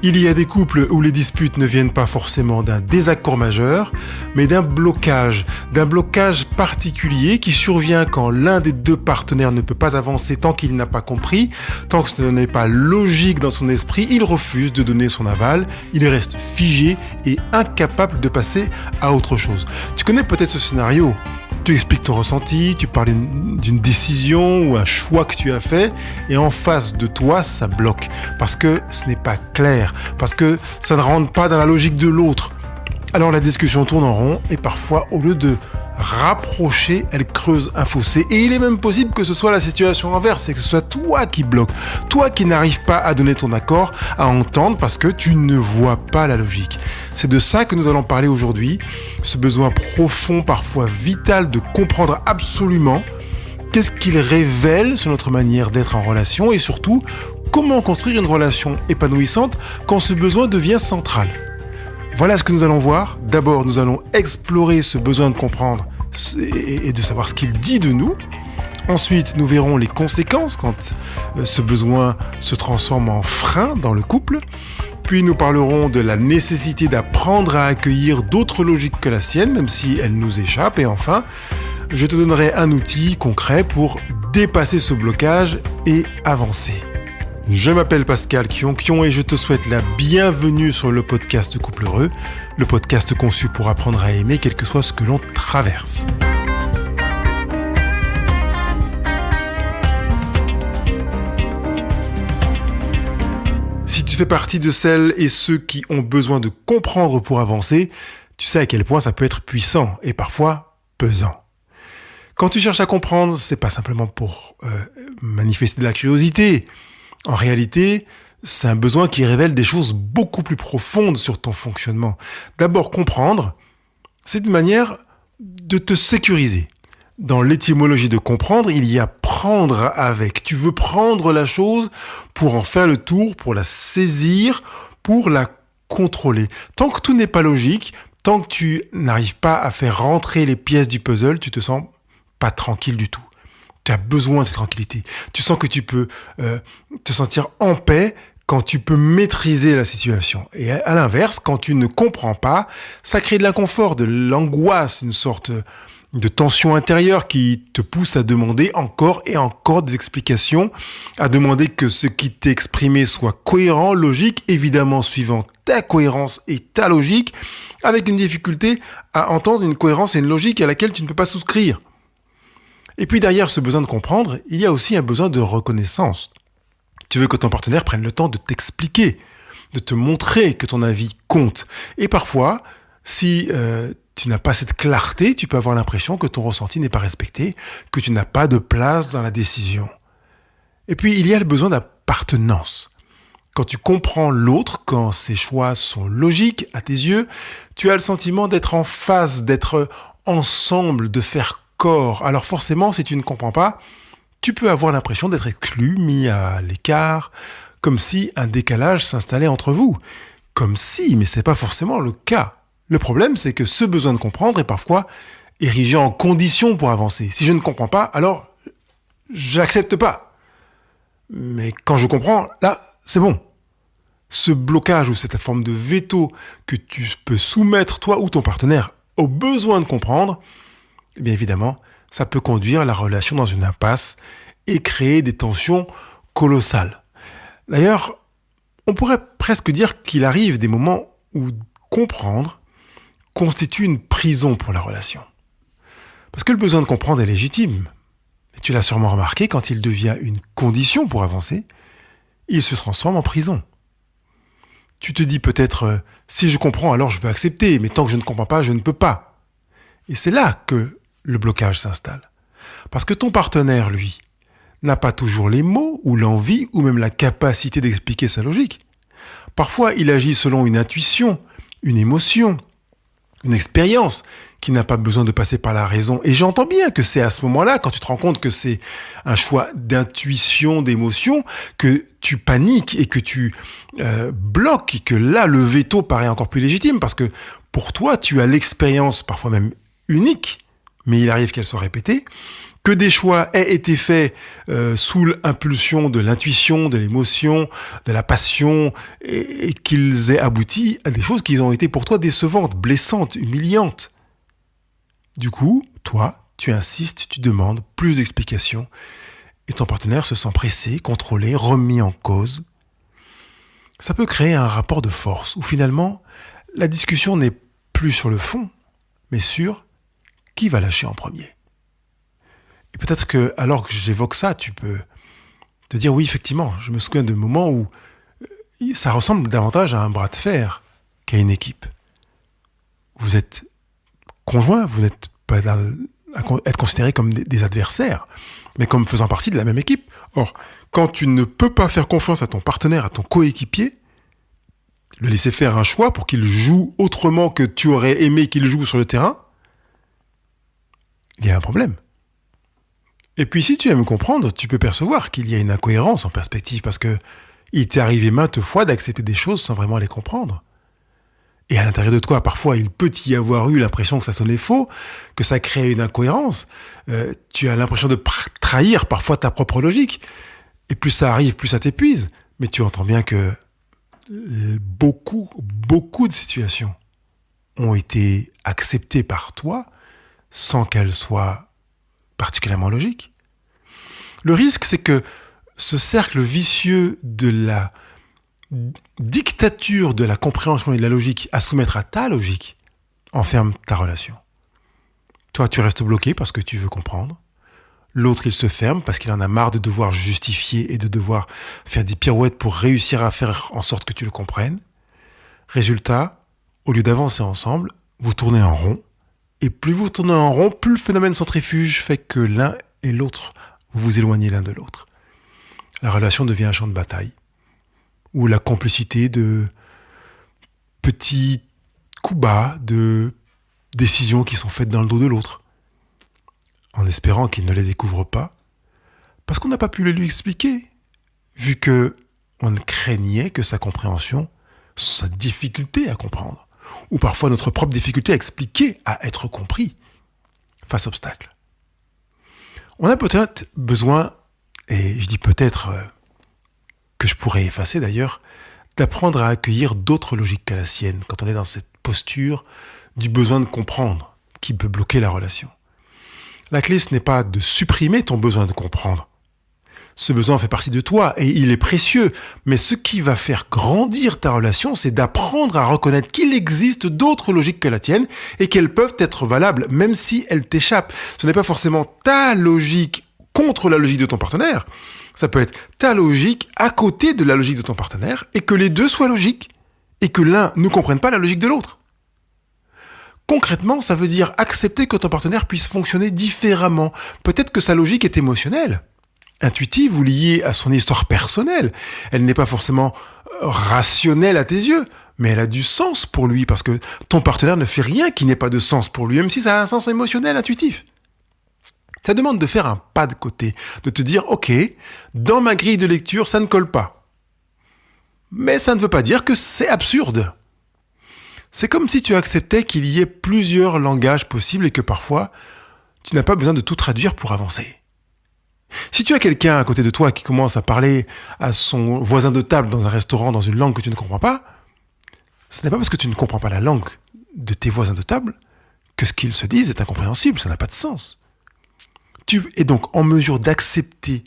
Il y a des couples où les disputes ne viennent pas forcément d'un désaccord majeur, mais d'un blocage particulier qui survient quand l'un des deux partenaires ne peut pas avancer tant qu'il n'a pas compris, tant que ce n'est pas logique dans son esprit, il refuse de donner son aval, il reste figé et incapable de passer à autre chose. Tu connais peut-être ce scénario. Tu expliques ton ressenti, tu parles d'une décision ou un choix que tu as fait et en face de toi, ça bloque parce que ce n'est pas clair, parce que ça ne rentre pas dans la logique de l'autre. Alors la discussion tourne en rond et parfois, au lieu de rapprocher, elle creuse un fossé. Et il est même possible que ce soit la situation inverse, c'est que ce soit toi qui bloque, toi qui n'arrives pas à donner ton accord, à entendre parce que tu ne vois pas la logique. C'est de ça que nous allons parler aujourd'hui, ce besoin profond, parfois vital, de comprendre absolument qu'est-ce qu'il révèle sur notre manière d'être en relation et surtout, comment construire une relation épanouissante quand ce besoin devient central. Voilà ce que nous allons voir. D'abord, nous allons explorer ce besoin de comprendre et de savoir ce qu'il dit de nous. Ensuite, nous verrons les conséquences quand ce besoin se transforme en frein dans le couple. Puis nous parlerons de la nécessité d'apprendre à accueillir d'autres logiques que la sienne, même si elles nous échappent. Et enfin, je te donnerai un outil concret pour dépasser ce blocage et avancer. Je m'appelle Pascal Kionkion et je te souhaite la bienvenue sur le podcast Couple Heureux, le podcast conçu pour apprendre à aimer quel que soit ce que l'on traverse. Si tu fais partie de celles et ceux qui ont besoin de comprendre pour avancer, tu sais à quel point ça peut être puissant et parfois pesant. Quand tu cherches à comprendre, c'est pas simplement pour manifester de la curiosité. En réalité, c'est un besoin qui révèle des choses beaucoup plus profondes sur ton fonctionnement. D'abord, comprendre, c'est une manière de te sécuriser. Dans l'étymologie de comprendre, il y a prendre avec. Tu veux prendre la chose pour en faire le tour, pour la saisir, pour la contrôler. Tant que tout n'est pas logique, tant que tu n'arrives pas à faire rentrer les pièces du puzzle, tu te sens pas tranquille du tout. Tu as besoin de cette tranquillité. Tu sens que tu peux te sentir en paix quand tu peux maîtriser la situation. Et à l'inverse, quand tu ne comprends pas, ça crée de l'inconfort, de l'angoisse, une sorte de tension intérieure qui te pousse à demander encore et encore des explications, à demander que ce qui t'est exprimé soit cohérent, logique, évidemment suivant ta cohérence et ta logique, avec une difficulté à entendre une cohérence et une logique à laquelle tu ne peux pas souscrire. Et puis derrière ce besoin de comprendre, il y a aussi un besoin de reconnaissance. Tu veux que ton partenaire prenne le temps de t'expliquer, de te montrer que ton avis compte. Et parfois, si tu n'as pas cette clarté, tu peux avoir l'impression que ton ressenti n'est pas respecté, que tu n'as pas de place dans la décision. Et puis il y a le besoin d'appartenance. Quand tu comprends l'autre, quand ses choix sont logiques à tes yeux, tu as le sentiment d'être en phase, d'être ensemble, de faire corps. Alors forcément, si tu ne comprends pas, tu peux avoir l'impression d'être exclu, mis à l'écart, comme si un décalage s'installait entre vous. Comme si, mais c'est pas forcément le cas. Le problème, c'est que ce besoin de comprendre est parfois érigé en condition pour avancer. Si je ne comprends pas, alors j'accepte pas. Mais quand je comprends, là, c'est bon. Ce blocage ou cette forme de veto que tu peux soumettre, toi ou ton partenaire, au besoin de comprendre, eh bien évidemment, ça peut conduire la relation dans une impasse et créer des tensions colossales. D'ailleurs, on pourrait presque dire qu'il arrive des moments où comprendre constitue une prison pour la relation. Parce que le besoin de comprendre est légitime. Et tu l'as sûrement remarqué, quand il devient une condition pour avancer, il se transforme en prison. Tu te dis peut-être, si je comprends, alors je peux accepter, mais tant que je ne comprends pas, je ne peux pas. Et c'est là que le blocage s'installe. Parce que ton partenaire, lui, n'a pas toujours les mots ou l'envie ou même la capacité d'expliquer sa logique. Parfois, il agit selon une intuition, une émotion, une expérience qui n'a pas besoin de passer par la raison. Et j'entends bien que c'est à ce moment-là, quand tu te rends compte que c'est un choix d'intuition, d'émotion, que tu paniques et que tu bloques, et que là, le veto paraît encore plus légitime, parce que pour toi, tu as l'expérience, parfois même unique, mais il arrive qu'elle soit répétée, Que des choix aient été faits sous l'impulsion de l'intuition, de l'émotion, de la passion, et qu'ils aient abouti à des choses qui ont été pour toi décevantes, blessantes, humiliantes. Du coup, toi, tu insistes, tu demandes plus d'explications, et ton partenaire se sent pressé, contrôlé, remis en cause. Ça peut créer un rapport de force, où finalement, la discussion n'est plus sur le fond, mais sur qui va lâcher en premier. Et peut-être que, alors que j'évoque ça, tu peux te dire, oui, effectivement, je me souviens de moments où ça ressemble davantage à un bras de fer qu'à une équipe. Vous êtes conjoints, vous n'êtes pas à être considérés comme des adversaires, mais comme faisant partie de la même équipe. Or, quand tu ne peux pas faire confiance à ton partenaire, à ton coéquipier, le laisser faire un choix pour qu'il joue autrement que tu aurais aimé qu'il joue sur le terrain, il y a un problème. Et puis si tu aimes comprendre, tu peux percevoir qu'il y a une incohérence en perspective parce que il t'est arrivé maintes fois d'accepter des choses sans vraiment les comprendre. Et à l'intérieur de toi, parfois, il peut y avoir eu l'impression que ça sonnait faux, que ça crée une incohérence. Tu as l'impression de trahir parfois ta propre logique. Et plus ça arrive, plus ça t'épuise. Mais tu entends bien que beaucoup de situations ont été acceptées par toi sans qu'elles soient particulièrement logiques. Le risque, c'est que ce cercle vicieux de la dictature de la compréhension et de la logique à soumettre à ta logique enferme ta relation. Toi, tu restes bloqué parce que tu veux comprendre. L'autre, il se ferme parce qu'il en a marre de devoir justifier et de devoir faire des pirouettes pour réussir à faire en sorte que tu le comprennes. Résultat, au lieu d'avancer ensemble, vous tournez en rond. Et plus vous tournez en rond, plus le phénomène centrifuge fait que l'un et l'autre vous vous éloignez l'un de l'autre. La relation devient un champ de bataille, où la complicité de petits coups bas, de décisions qui sont faites dans le dos de l'autre, en espérant qu'il ne les découvre pas, parce qu'on n'a pas pu le lui expliquer, vu que on craignait que sa compréhension, sa difficulté à comprendre, ou parfois notre propre difficulté à expliquer, à être compris, face obstacle. On a peut-être besoin, et je dis peut-être que je pourrais effacer d'ailleurs, d'apprendre à accueillir d'autres logiques qu'à la sienne, quand on est dans cette posture du besoin de comprendre, qui peut bloquer la relation. La clé, ce n'est pas de supprimer ton besoin de comprendre. Ce besoin fait partie de toi et il est précieux. Mais ce qui va faire grandir ta relation, c'est d'apprendre à reconnaître qu'il existe d'autres logiques que la tienne et qu'elles peuvent être valables, même si elles t'échappent. Ce n'est pas forcément ta logique contre la logique de ton partenaire. Ça peut être ta logique à côté de la logique de ton partenaire et que les deux soient logiques et que l'un ne comprenne pas la logique de l'autre. Concrètement, ça veut dire accepter que ton partenaire puisse fonctionner différemment. Peut-être que sa logique est émotionnelle, intuitive ou liée à son histoire personnelle. Elle n'est pas forcément rationnelle à tes yeux, mais elle a du sens pour lui parce que ton partenaire ne fait rien qui n'ait pas de sens pour lui, même si ça a un sens émotionnel, intuitif. Ça demande de faire un pas de côté, de te dire, ok, dans ma grille de lecture, ça ne colle pas. Mais ça ne veut pas dire que c'est absurde. C'est comme si tu acceptais qu'il y ait plusieurs langages possibles et que parfois, tu n'as pas besoin de tout traduire pour avancer. Si tu as quelqu'un à côté de toi qui commence à parler à son voisin de table dans un restaurant dans une langue que tu ne comprends pas, ce n'est pas parce que tu ne comprends pas la langue de tes voisins de table que ce qu'ils se disent est incompréhensible, ça n'a pas de sens. Tu es donc en mesure d'accepter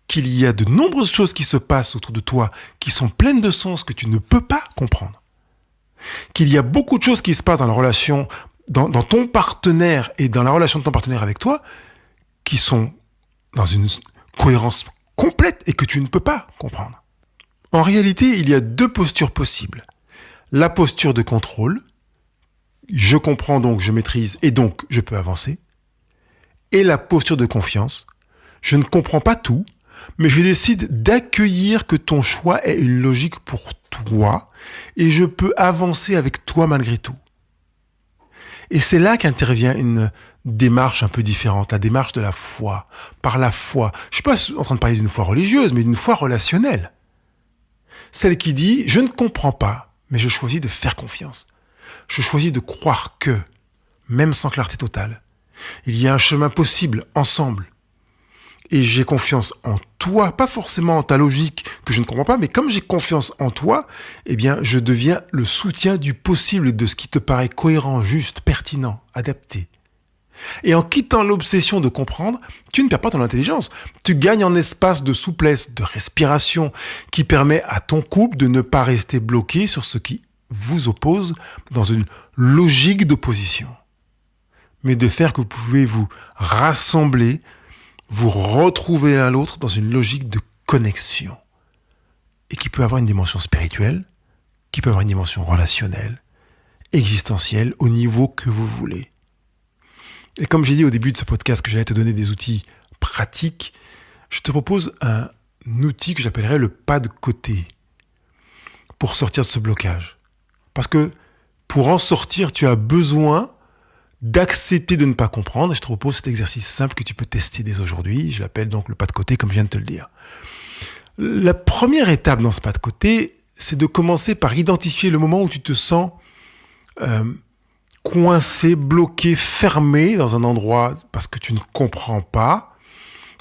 qu'il y a de nombreuses choses qui se passent autour de toi qui sont pleines de sens que tu ne peux pas comprendre. Qu'il y a beaucoup de choses qui se passent dans la relation, dans ton partenaire et dans la relation de ton partenaire avec toi, qui sont dans une cohérence complète et que tu ne peux pas comprendre. En réalité, il y a deux postures possibles. La posture de contrôle, je comprends donc, je maîtrise et donc je peux avancer. Et la posture de confiance, je ne comprends pas tout, mais je décide d'accueillir que ton choix ait une logique pour toi et je peux avancer avec toi malgré tout. Et c'est là qu'intervient une démarche un peu différente, la démarche de la foi. Par la foi, je ne suis pas en train de parler d'une foi religieuse, mais d'une foi relationnelle. Celle qui dit, je ne comprends pas, mais je choisis de faire confiance. Je choisis de croire que, même sans clarté totale, Il y a un chemin possible, ensemble. Et j'ai confiance en toi, pas forcément en ta logique que je ne comprends pas, mais comme j'ai confiance en toi, eh bien, je deviens le soutien du possible de ce qui te paraît cohérent, juste, pertinent, adapté. Et en quittant l'obsession de comprendre, tu ne perds pas ton intelligence. Tu gagnes en espace de souplesse, de respiration, qui permet à ton couple de ne pas rester bloqué sur ce qui vous oppose dans une logique d'opposition. Mais de faire que vous pouvez vous rassembler, vous retrouver l'un l'autre dans une logique de connexion. Et qui peut avoir une dimension spirituelle, qui peut avoir une dimension relationnelle, existentielle, au niveau que vous voulez. Et comme j'ai dit au début de ce podcast que j'allais te donner des outils pratiques, je te propose un outil que j'appellerais le pas de côté pour sortir de ce blocage. Parce que pour en sortir, tu as besoin d'accepter de ne pas comprendre. Et je te propose cet exercice simple que tu peux tester dès aujourd'hui. Je l'appelle donc le pas de côté, comme je viens de te le dire. La première étape dans ce pas de côté, c'est de commencer par identifier le moment où tu te sens coincé, bloqué, fermé dans un endroit parce que tu ne comprends pas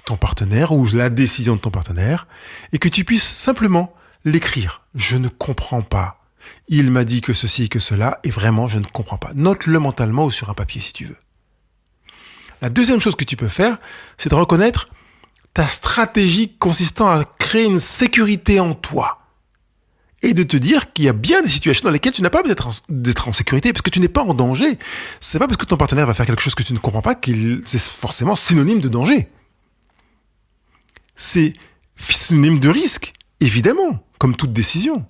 ton partenaire ou la décision de ton partenaire et que tu puisses simplement l'écrire. Je ne comprends pas. Il m'a dit que ceci et que cela et vraiment je ne comprends pas. Note-le mentalement ou sur un papier si tu veux. La deuxième chose que tu peux faire, c'est de reconnaître ta stratégie consistant à créer une sécurité en toi. Et de te dire qu'il y a bien des situations dans lesquelles tu n'as pas besoin d'être en sécurité parce que tu n'es pas en danger. C'est pas parce que ton partenaire va faire quelque chose que tu ne comprends pas qu'il c'est forcément synonyme de danger. C'est synonyme de risque, évidemment, comme toute décision.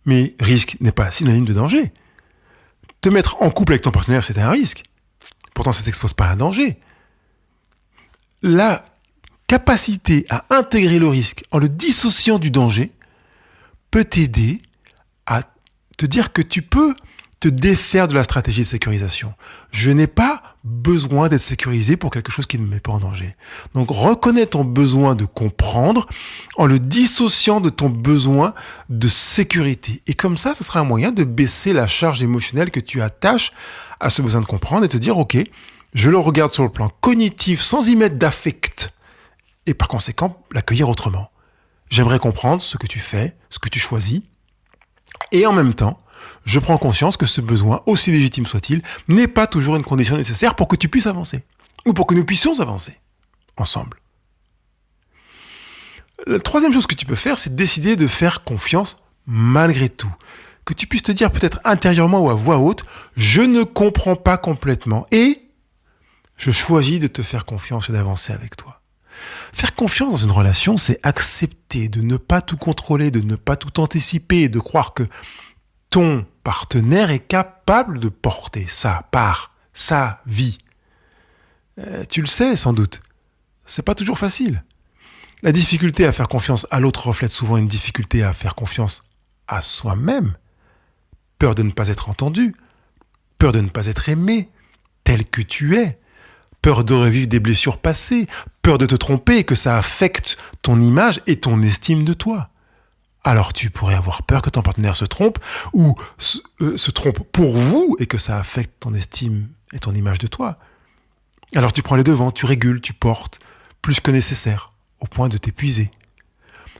Mais risque n'est pas synonyme de danger. Te mettre en couple avec ton partenaire, c'est un risque. Pourtant, ça ne t'expose pas à un danger. La capacité à intégrer le risque en le dissociant du danger peut t'aider à te dire que tu peux te défaire de la stratégie de sécurisation. Je n'ai pas besoin d'être sécurisé pour quelque chose qui ne me met pas en danger. Donc reconnais ton besoin de comprendre en le dissociant de ton besoin de sécurité. Et comme ça, ce sera un moyen de baisser la charge émotionnelle que tu attaches à ce besoin de comprendre et te dire, ok, je le regarde sur le plan cognitif sans y mettre d'affect et par conséquent l'accueillir autrement. J'aimerais comprendre ce que tu fais, ce que tu choisis. Et en même temps, je prends conscience que ce besoin, aussi légitime soit-il, n'est pas toujours une condition nécessaire pour que tu puisses avancer. Ou pour que nous puissions avancer. Ensemble. La troisième chose que tu peux faire, c'est décider de faire confiance malgré tout. Que tu puisses te dire peut-être intérieurement ou à voix haute, je ne comprends pas complètement et je choisis de te faire confiance et d'avancer avec toi. Faire confiance dans une relation, c'est accepter de ne pas tout contrôler, de ne pas tout anticiper, de croire que ton partenaire est capable de porter sa part, sa vie. Tu le sais sans doute, c'est pas toujours facile. La difficulté à faire confiance à l'autre reflète souvent une difficulté à faire confiance à soi-même. Peur de ne pas être entendu, peur de ne pas être aimé, tel que tu es. Peur de revivre des blessures passées, peur de te tromper et que ça affecte ton image et ton estime de toi. Alors tu pourrais avoir peur que ton partenaire se trompe ou se trompe pour vous et que ça affecte ton estime et ton image de toi. Alors tu prends les devants, tu régules, tu portes, plus que nécessaire, au point de t'épuiser.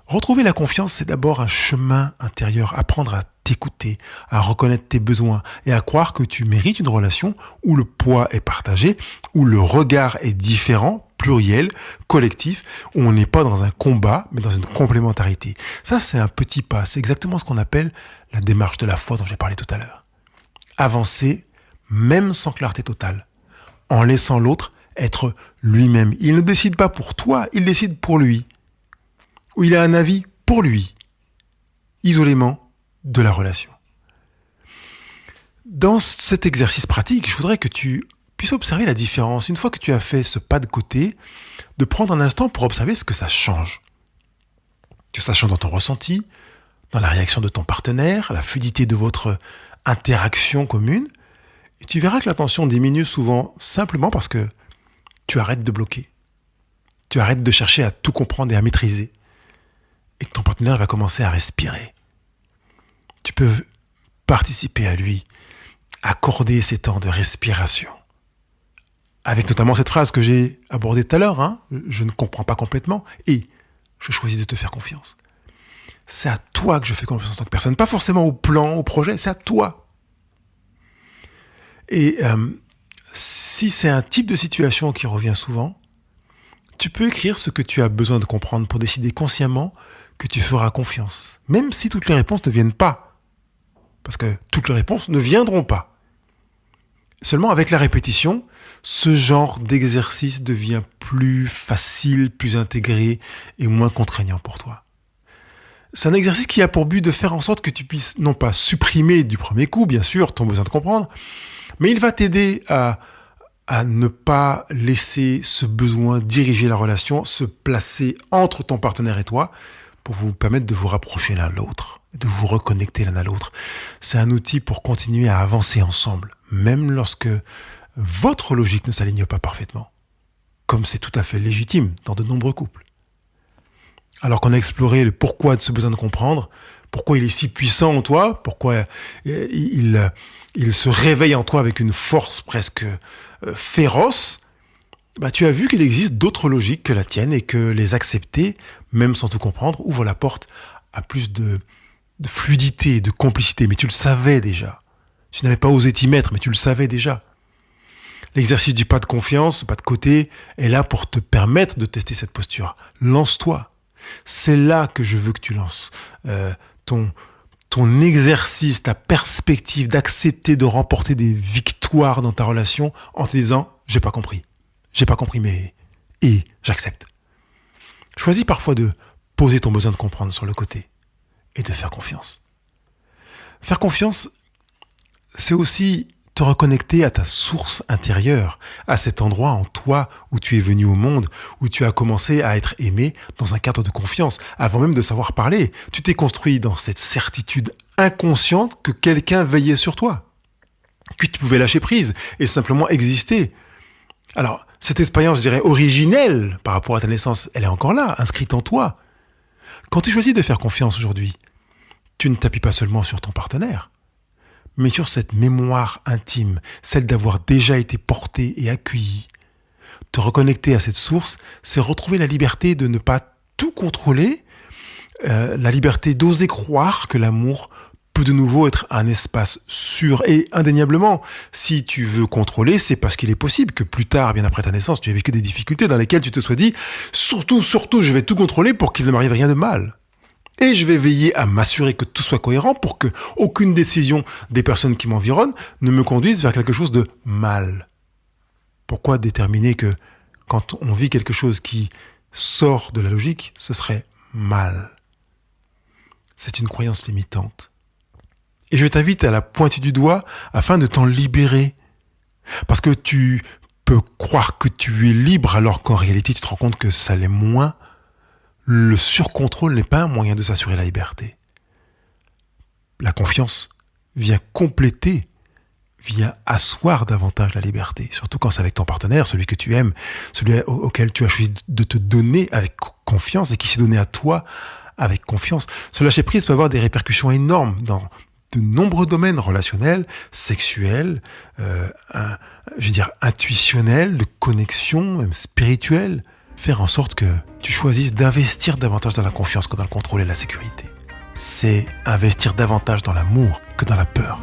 Retrouver la confiance, c'est d'abord un chemin intérieur, apprendre à t'écouter, à reconnaître tes besoins et à croire que tu mérites une relation où le poids est partagé, où le regard est différent, pluriel, collectif, où on n'est pas dans un combat, mais dans une complémentarité. Ça, c'est un petit pas. C'est exactement ce qu'on appelle la démarche de la foi dont j'ai parlé tout à l'heure. Avancer, même sans clarté totale, en laissant l'autre être lui-même. Il ne décide pas pour toi, il décide pour lui. Ou il a un avis pour lui, isolément de la relation. Dans cet exercice pratique, je voudrais que tu puisses observer la différence. Une fois que tu as fait ce pas de côté, de prendre un instant pour observer ce que ça change. Que ça change dans ton ressenti, dans la réaction de ton partenaire, la fluidité de votre interaction commune. Et tu verras que la tension diminue souvent simplement parce que tu arrêtes de bloquer. Tu arrêtes de chercher à tout comprendre et à maîtriser. Et que ton partenaire va commencer à respirer. Tu peux participer à lui, accorder ces temps de respiration, Avec notamment cette phrase que j'ai abordée tout à l'heure, hein, je ne comprends pas complètement et je choisis de te faire confiance. C'est à toi que je fais confiance en tant que personne, pas forcément au plan, au projet, c'est à toi. Et si c'est un type de situation qui revient souvent, tu peux écrire ce que tu as besoin de comprendre pour décider consciemment que tu feras confiance, même si toutes les réponses ne viennent pas. Parce que toutes les réponses ne viendront pas. Seulement avec la répétition, ce genre d'exercice devient plus facile, plus intégré et moins contraignant pour toi. C'est un exercice qui a pour but de faire en sorte que tu puisses non pas supprimer du premier coup, bien sûr, ton besoin de comprendre, mais il va t'aider à ne pas laisser ce besoin diriger la relation, se placer entre ton partenaire et toi, pour vous permettre de vous rapprocher l'un de l'autre, de vous reconnecter l'un à l'autre. C'est un outil pour continuer à avancer ensemble, même lorsque votre logique ne s'aligne pas parfaitement, comme c'est tout à fait légitime dans de nombreux couples. Alors qu'on a exploré le pourquoi de ce besoin de comprendre, pourquoi il est si puissant en toi, pourquoi il se réveille en toi avec une force presque féroce, tu as vu qu'il existe d'autres logiques que la tienne et que les accepter, même sans tout comprendre, ouvre la porte à plus de fluidité, de complicité. Mais tu le savais déjà. Tu n'avais pas osé t'y mettre, mais tu le savais déjà. L'exercice du pas de confiance, pas de côté, est là pour te permettre de tester cette posture. Lance-toi. C'est là que je veux que tu lances ton exercice, ta perspective d'accepter de remporter des victoires dans ta relation en te disant « j'ai pas compris, mais j'accepte ». Choisis parfois de poser ton besoin de comprendre sur le côté et de faire confiance. Faire confiance, c'est aussi te reconnecter à ta source intérieure, à cet endroit en toi où tu es venu au monde, où tu as commencé à être aimé dans un cadre de confiance, avant même de savoir parler. Tu t'es construit dans cette certitude inconsciente que quelqu'un veillait sur toi, que tu pouvais lâcher prise et simplement exister. Alors, cette expérience, je dirais, originelle par rapport à ta naissance, elle est encore là, inscrite en toi. Quand tu choisis de faire confiance aujourd'hui, tu ne t'appuies pas seulement sur ton partenaire, mais sur cette mémoire intime, celle d'avoir déjà été porté et accueilli. Te reconnecter à cette source, c'est retrouver la liberté de ne pas tout contrôler, la liberté d'oser croire que l'amour peut de nouveau être un espace sûr. Et indéniablement, si tu veux contrôler, c'est parce qu'il est possible que plus tard, bien après ta naissance, tu aies vécu des difficultés dans lesquelles tu te sois dit « surtout, je vais tout contrôler pour qu'il ne m'arrive rien de mal ». Et je vais veiller à m'assurer que tout soit cohérent pour que aucune décision des personnes qui m'environnent ne me conduise vers quelque chose de mal. Pourquoi déterminer que quand on vit quelque chose qui sort de la logique, ce serait mal? C'est une croyance limitante. Et je t'invite à la pointer du doigt afin de t'en libérer. Parce que tu peux croire que tu es libre alors qu'en réalité tu te rends compte que ça l'est moins. Le surcontrôle n'est pas un moyen de s'assurer la liberté. La confiance vient compléter, vient asseoir davantage la liberté, surtout quand c'est avec ton partenaire, celui que tu aimes, celui auquel tu as choisi de te donner avec confiance et qui s'est donné à toi avec confiance. Ce lâcher-prise peut avoir des répercussions énormes dans de nombreux domaines relationnels, sexuels, intuitionnels, de connexion, même spirituels. Faire en sorte que tu choisisses d'investir davantage dans la confiance que dans le contrôle et la sécurité. C'est investir davantage dans l'amour que dans la peur.